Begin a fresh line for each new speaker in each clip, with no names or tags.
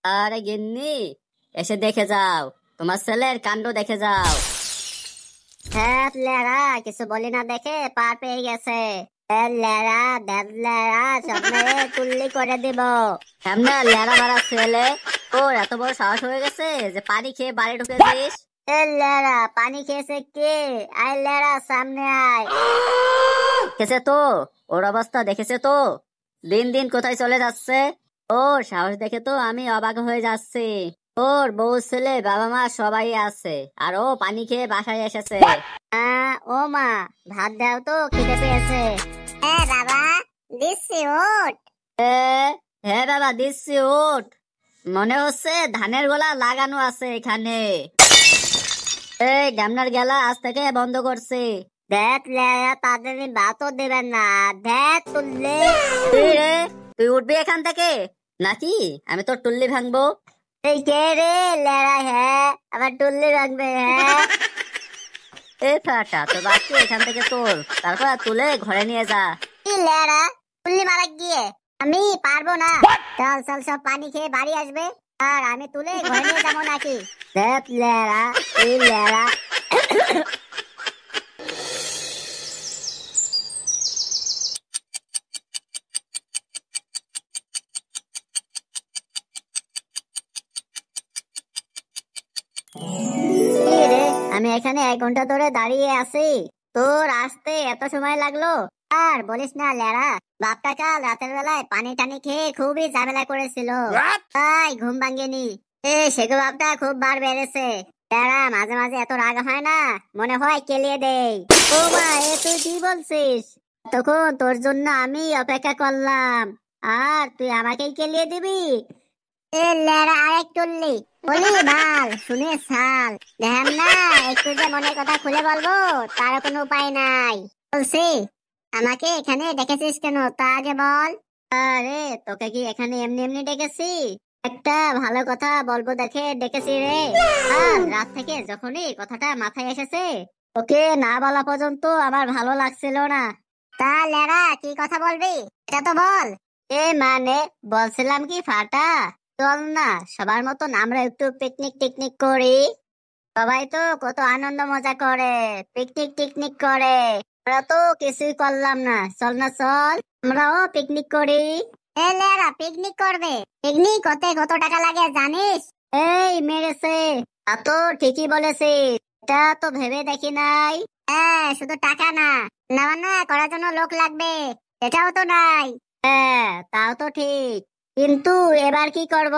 আরে গিন্নি, এসে দেখে যাও, তোমার ছেলের কাণ্ড দেখে যাও। হ্যাঁ লেরা, কিছু বলি না দেখে পার পেয়ে গেছে। লেরা দেব লেরা সামনে তুল্লি করে দিব। সামনে লেরা বাড়া ছেলে, ওর এত বড় সাহস হয়ে গেছে যে পানি খেয়ে বাড়ি ঢুকেছিস। লেরা পানি খেয়েছে কে? আয় লেরা সামনে আয়। দেখেছে তো ওর অবস্থা, দেখেছে তো দিন দিন কোথায় চলে যাচ্ছে। ওর সাহস দেখে তো আমি অবাক হয়ে যাচ্ছি। ওর বউ ছেলে বাবা মা সবাই আছে, আর ও পানি খেয়ে বাসায় এসেছে। ও মা, ভাত দাও তো, খেতে পেয়েছে। হ্যাঁ বাবা দিচ্ছি, ওঠ। হ্যাঁ বাবা দিচ্ছি, ওঠ। মনে হচ্ছে ধানের গোলা লাগানো আছে এখানে। এই ডামনার গেলা আজ থেকে বন্ধ করছি। দেখ লেয়া, তাদের ভাতও দেবেন না। দেখ তুললে তুই উঠবি এখান থেকে নাকি আমি তোর টুল্লি ভাঙবো। এই কে রে লেরা? হ্যাঁ আবার টুল্লি ভাঙবে? হ্যাঁ এই ফাটা তো বাচ্চা এখান থেকে তোল, তারপর তুলে ঘরে নিয়ে যা। কি লেরা, টুল্লি মারা গিয়ে আমি পারবো না। চল চল, সব পানি খেয়ে বাড়ি আসবে আর আমি তুলে ঘরে নিয়ে যাবো নাকি? দেখ লেরা, এই লেরা। আমি এখানে 1 ঘন্টা ধরে দাঁড়িয়ে আছি, তোর আসতে এত সময় লাগলো? আর বলিস না লেরা, বাপটা কাল রাতের বেলায় পানি টানি খেয়ে খুবই ঝামেলা করেছিল, তাই ঘুম ভাঙেনি। সেগো বাপটা খুব বার বেড়েছে। লেরা মাঝে মাঝে এত রাগ হয় না, মনে হয় কেলিয়ে দেই। ও মা, এ তুই কি বলছিস? তখন তোর জন্য আমি অপেক্ষা করলাম, আর তুই আমাকেই কেলিয়ে দিবি? লেরা আরেক টুল্লি বলি বাল শুনে ছাল। দেখেন না, একটু যে মনের কথা খুলে বলবো তার কোনো উপায় নাই। বলছি আমাকে এখানে ডেকেছিস কেন তা আগে বল। আরে তোকে কি এখানে এমনি এমনি ডেকেছি? একটা ভালো কথা বলবো দেখে ডেকেছি রে। আর রাত থেকে যখনই কথাটা মাথায় এসেছে, ওকে না বলা পর্যন্ত আমার ভালো লাগছিল না। তা লেরা কি কথা বলবি এটা তো বল। মানে বলছিলাম কি ফাটা, চল না সবার মতন আমরা একটু পিকনিক টিকনিক করি। সবাই তো কত আনন্দ মজা করে, পিকনিক টিকনিক করে, আমরা তো কিছুই করলাম না। চল না চল, আমরাও পিকনিক করি। লেরা পিকনিক করবে? পিকনিক করতে কত টাকা লাগে জানিস? এই মেরেছে, তা তো ঠিকই বলেছিস, এটা তো ভেবে দেখি নাই। হ্যাঁ শুধু টাকা না, না করার জন্য লোক লাগবে, এটাও তো নাই। হ্যাঁ তাও তো ঠিক, কিন্তু এবার কি করব?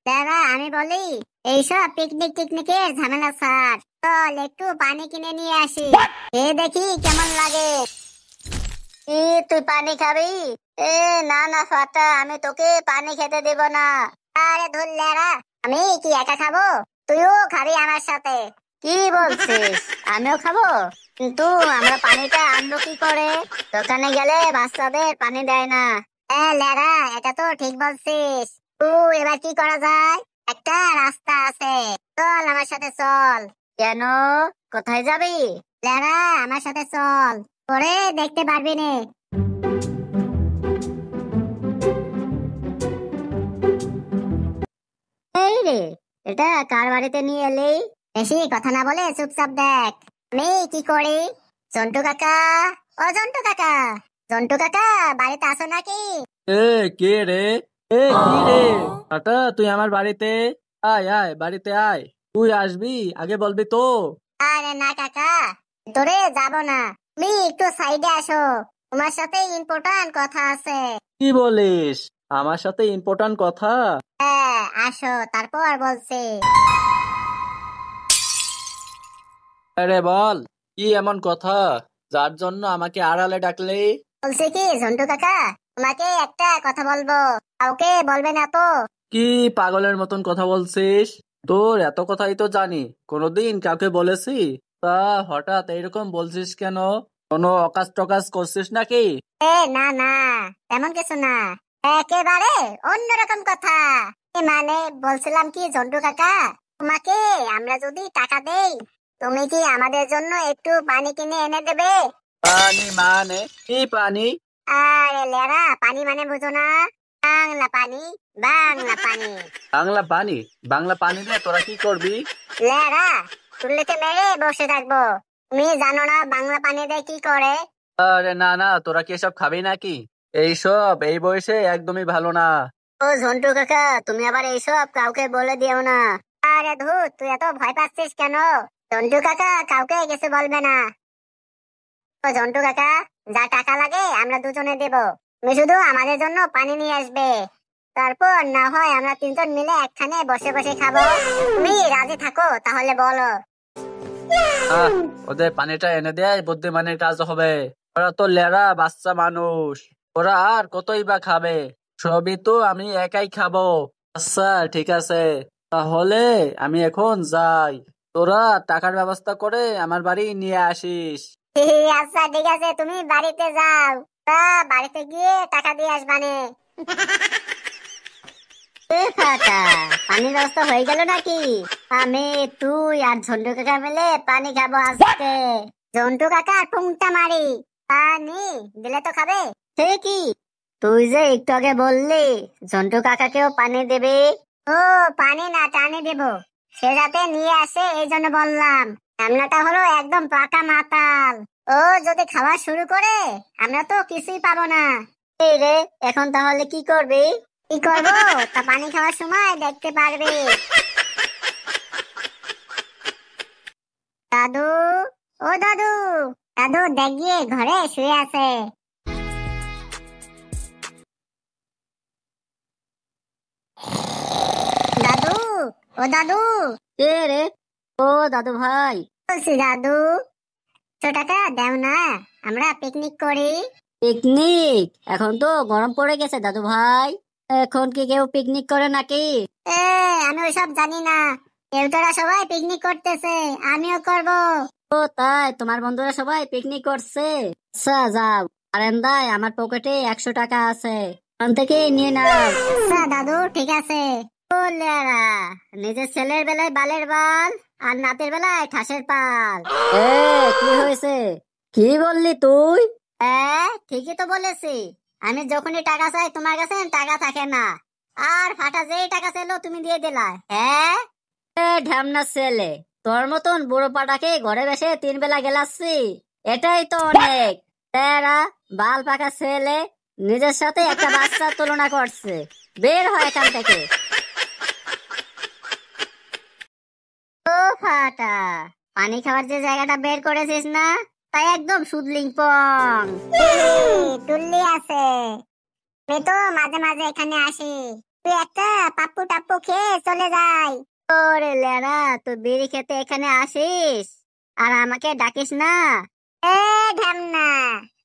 দাদা আমি বলি, এইসব পিকনিক টিকনিকের ঝামেলা ছাড়, চল একটু পানি কিনে নিয়ে আসি, দেখি কেমন লাগে। তুই পানি খাবি? না না ফাটা, আমি তোকে পানি খেতে দেব না। আরে ধুর লেরা, আমি কি একা খাবো? তুইও খাবি আমার সাথে? কি বলছিস, আমিও খাবো? কিন্তু আমরা পানিটা আনবো কি করে? দোকানে গেলে বাচ্চাদের পানি দেয় না। লেরা এটা তো ঠিক বলছিস। এবার কি করা যায়? একটা রাস্তা আছে, চল আমার সাথে চল। কেন, কোথায় যাবি? লেরা আমার সাথে চল, পরে দেখতে পারবি নে। এই রে, এটা কার বাড়িতে নিয়ে এলি? বেশি কথা না বলে চুপচাপ দেখ আমি কি করি। জন্টু কাকা, ও জন্টু কাকা, জন্টু কাকা বাড়িতে আছো নাকি?
কে রে? কি রে ফাটা, তুই আমার বাড়িতে আয়, আয় বাড়িতে আয়। তুই আসবি আগে বলবি তো।
আরে না কাকা, তোরে যাব না, তুমি একটু সাইডে আসো, তোমার সাথে ইম্পর্টেন্ট কথা আছে।
কি বলিস, আমার সাথে ইম্পর্টেন্ট কথা?
হ্যাঁ আসো, তারপর বলছি।
আরে বল, কি এমন কথা যার জন্য আমাকে আড়ালে ডাকলে?
বলছি কি ঝন্টু কাকা, তোমাকে একটা কথা বলবো, কাউকে বলবে না তো?
কি পাগলের মতন কথা বলছিস? তোর এত কথাই তো জানি, কোনোদিন কাউকে বলেছি? তা হঠাৎ এইরকম বলছিস কেন? কোনো অকাজ টকাজ করছিস নাকি?
না না, তেমন কিছু না, একেবারে অন্যরকম কথা। মানে বলছিলাম কি ঝন্টু কাকা, তোমাকে আমরা যদি টাকা দেই, তুমি কি আমাদের জন্য একটু পানি কিনে এনে দেবে?
পানি মানে কি পানি?
আরে লেরা, পানি মানে বুঝো না? বাংলা পানি, বাংলা পানি।
বাংলা পানি? বাংলা পানি দিয়ে তোরা কি করবি?
লেরা, তুললেতে মেরে বসে থাকবো। তুমি জানো না বাংলা পানি দিয়ে কি করে?
আরে না না, তোরা কি এসব খাবি নাকি? এইসব এই বয়সে একদমই ভালো না।
ও ঝন্টু কাকা, তুমি আবার এইসব কাউকে বলে দিও না। আরে ধুর, তুই এত ভয় পাচ্ছিস কেন? ঝন্টু কাকা কাউকে কিছু বলবে না। ও ঝন্টু কাকা, যা টাকা লাগে আমরা দুজনে দেব। তুমি শুধু আমাদের জন্য পানি নিয়ে আসবে। তারপর না হয় আমরা তিনজন মিলে একখানে বসে বসে খাবো। তুমি রাজি থাকো তাহলে বলো।
ওদের পানিটা এনে দেয় বুদ্ধিমানের কাজ হবে। ওরা তো লেরা বাচ্চা মানুষ, ওরা আর কতই বা খাবে? সবই তো আমি একাই খাবো। আচ্ছা ঠিক আছে, তাহলে আমি এখন যাই। তোরা টাকার ব্যবস্থা করে আমার বাড়ি নিয়ে আসিস।
আচ্ছা ঠিক আছে, তুমি বাড়িতে যাও। তা বাড়িতে গিয়ে টাকা দিয়ে আসবানে। পানির ব্যবস্থা হয়ে গেল নাকি? আমি, তুই আর ঝন্টু কাকা মিলে পানি খাবো আজকে। ঝন্টু কাকা টুংটা মারি পানি দিলে তো খাবে। সে কি, তুই যে একটু আগে বললি ঝন্টু কাকাকেও পানি দেবে। ও পানি না, টানি দেব। সে যাতে নিয়ে আসে এই জন্য বললাম। রান্নাটা হলো একদম পাকা মাতাল। ও যদি খাওয়া শুরু করে আমরা তো কিছুই পাবো না। এই রে, এখন তাহলে কি করবি? কি করবো তা পানি খাওয়ার সময় দেখতে পারবি। দাদু, ও দাদু, দাদু দেখ গিয়ে ঘরে শুয়ে আছে। দাদু, ও দাদু। কে রে? ও দাদু ভাই। বলছি দাদু, টাকা দাও না, আমরা পিকনিক করি। পিকনিক? এখন তো গরম পড়ে গেছে দাদু ভাই। এখন কি কেউ পিকনিক করে নাকি? আমি ওইসব জানি না। কেউটারা সবাই পিকনিক করতেছে, আমিও করব। ও তাই, তোমার বন্ধুরা সবাই পিকনিক করছে? আচ্ছা যাও। আরেন্দায় আমার পকেটে 100 টাকা আছে, ওখান থেকে নিয়ে নাও। আচ্ছা দাদু ঠিক আছে। ও লেরা, নিজের ছেলের বেলায় বালের বাল আর নাতের বেলায় ঠাসের পাল। কি হয়েছে? কি বললি তুই? ঠিকই তো বলেছি। আমি যখনই টাকা চাই তোমার কাছে টাকা থাকে না, আর ফাটা যেই টাকা চাইলো তুমি দিয়ে দিলা। হ্যাঁ ঢ্যামনা ছেলে, তোর মতন বুড়ো পাটাকে ঘরে বসে 3 বেলা গেলাচ্ছি, এটাই তো অনেক। তেরা বাল পাকা ছেলে নিজের সাথে একটা বাচ্চার তুলনা করছে। বের হয় এখান থেকে। ও ফাটা, পানি খাওয়ার যে জায়গাটা বের করেছিস না, তাই একদম সুদলিং পং। তুললি আছে, আমি তো মাঝে মাঝে এখানে আসি। তুই একটা পাপ্পু টাপ্পু খেয়ে চলে যাই। ওরে লেরা, তুই বিড়ি খেতে এখানে আসিস আর আমাকে ডাকিস না? ঢ্যামনা,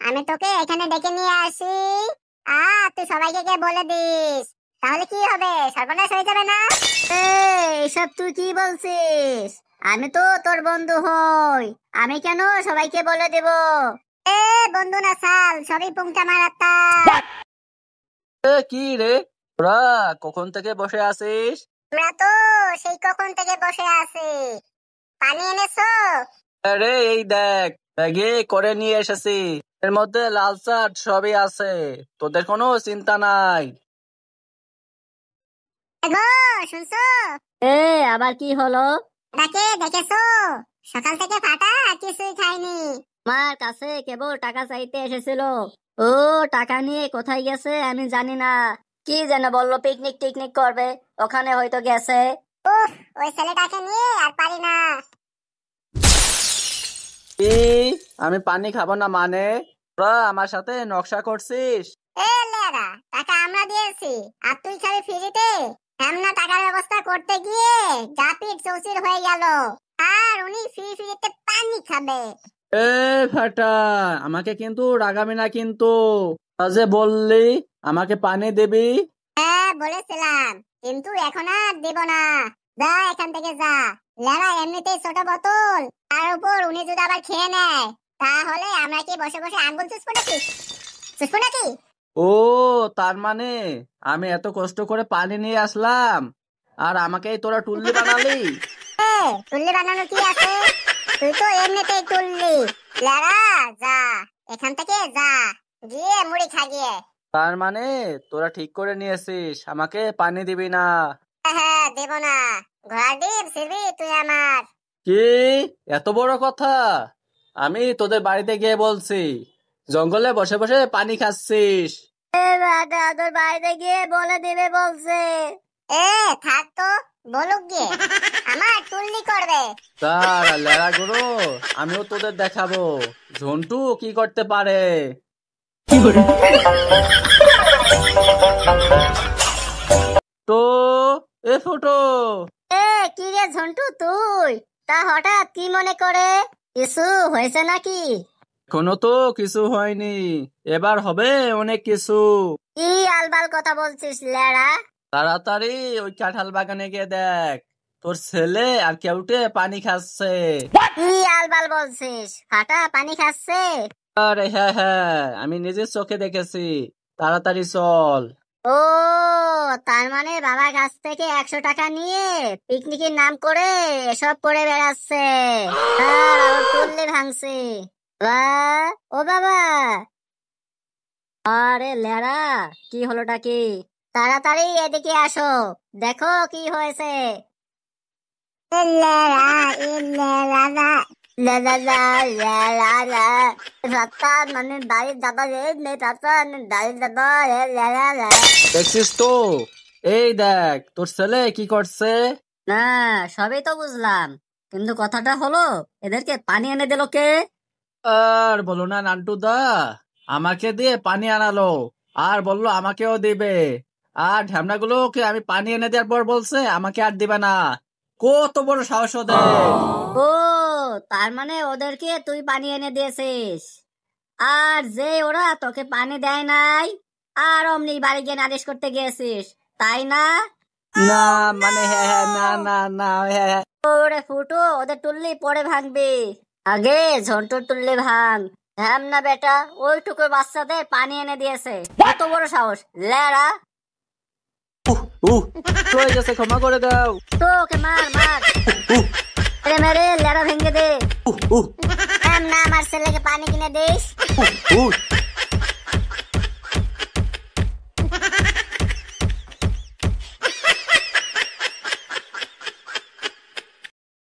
আমি তোকে এখানে ডেকে নিয়ে আসি তুই সবাইকে গিয়ে বলে দিস, তাহলে কি হবে? সর্বনাশ হয়ে যাবে না? এইসব তুই কি বলছিস? আমি তো তোর বন্ধু হই, আমি কেন সবাইকে বলে দেব? বন্ধু না সাল, সবই পুংটা মারাত্তা।
কি রে, তোরা কখন থেকে বসে আছিস?
আমরা তো সেই কখন থেকে বসে আছি। পানি এনেছো?
আরে এই দেখ, ব্যাগে করে নিয়ে এসেছি। এর মধ্যে লাল চাট সবই আছে, তোদের কোনো চিন্তা নাই।
গো শুনছো? আবার কি হলো? তাকে দেখেছো? সকাল থেকে ফাটা কিছুই খাইনি। আমার কাছে কেবল টাকা চাইতে এসেছিল। ও টাকা নিয়ে কোথায় গেছে আমি জানি না। কি যেন বললো পিকনিক টিকনিক করবে, ওখানে হয়তো গেছে। ওই ছেলেটাকে নিয়ে আর পারি না।
কি? আমি পানি খাবো না মানে? তোরা আমার সাথে নকশা করছিস?
লেরা, টাকা আমরা দিয়েছি আর তুই খাবি ফ্রিতে? এমনা টাকার ব্যবস্থা করতে গিয়ে যা পিট চৌচির হয়ে গেল, আর উনি ফ্রিতে পানি খাবে।
ফাটা, আমাকে কিন্তু রাগাবি না কিন্তু। যে বললি আমাকে পানি দিবি।
বলেছিলাম, কিন্তু এখন আর দেব না। যা এখান থেকে যা। লেরা এমনিতেই ছোট বোতল, তার উপর উনি যদি আবার খেয়ে নেয়, তাহলে আমরা কি বসে বসে আঙ্গুল চুষবো নাকি?
ও তার মানে আমি এত কষ্ট করে পানি নিয়ে আসলাম আর আমাকে তোরা টুল্লি বানালি?
টুল্লি বানানো কি আছে? তুই তো এমনিতেই টুল্লি। লেরা যা এখান থেকে, যা গিয়ে মুড়ি খা গিয়ে।
তার মানে তোরা ঠিক করে নিয়েছিস আমাকে পানি দিবি না।
হ্যাঁ দেব না, ঘোড়া ডিম ছিড়বি তুই আমার।
কি এত বড় কথা? আমি তোদের বাড়িতে গিয়ে বলছি জঙ্গলে বসে বসে পানি খাচ্ছিস।
তোর বাড়িতে গিয়ে বলে দিবে বলছে। থাক তো, বলুক গিয়ে, আমার টুল্লি করবে।
তার লেরা গুরু, আমিও তোদের দেখাবো ঝন্টু কি করতে পারে। তো এ ফুটো,
কি রে ঝন্টু তুই? তা হঠাৎ কি মনে করে? কিছু হয়েছে নাকি?
এখনো তো কিছু হয়নি, এবার হবে অনেক কিছু।
কি আলবাল কথা বলছিস লেরা?
তাড়াতাড়ি ওই কাঁঠাল বাগানে গিয়ে দেখ, তোর ছেলে আর কেউটে পানি খাচ্ছে।
কি আলবাল বলছিস? ফাটা পানি খাচ্ছে?
আরে হ্যাঁ হ্যাঁ, আমি নিজের চোখে দেখেছি। তাড়াতাড়ি চল।
ও, তার মানে বাবার কাছ থেকে 100 টাকা নিয়ে পিকনিকের নাম করে এসব করে বেড়াচ্ছে। আর আবার টুল্লি ভাঙছে। ও বাবা, আরে লেরা, কি হলোটা কি? তাড়াতাড়ি এদিকে আসো, দেখো কি হয়েছে। মানে বাড়ির দাবা
দেখছিস তো, এই দেখ তোর ছেলে কি করছে।
না, সবই তো বুঝলাম, কিন্তু কথাটা হলো এদেরকে পানি এনে দিল কে?
আর বলো না নান্টু দা, আমাকে দিয়ে পানি আনালো আর বললো আমাকেও দিবে। আর ঢ্যামনা গুলোকে আমি পানি এনে দেওয়ার পর বলছে আমাকে আর দিবে না। কত বড় সাহস ওদের!
ও, তার মানে ওদেরকে তুই পানি এনে দিয়েছিস, আর যে ওরা তোকে পানি দেয় নাই আর অমনি বাড়ি গিয়ে নালিশ করতে গিয়েছিস, তাই না?
না মানে হ্যাঁ হ্যাঁ, না না না, হ্যাঁ হ্যাঁ।
ওরে ফুটো, ওদের টুল্লি পরে ভাঙবি। আগে ঝন্টুর টুল্লি ভাঙ। না বেটা, ওইটুকু বাচ্চাদের পানি এনে দিয়েছে, কত বড় সাহস লেরা!
হয়ে গেছে, ক্ষমা করে দাও।
তোকে মার মার, মেরে মেরে লেরা ভেঙে দে। না, আমার ছেলেকে পানি কিনে দিস।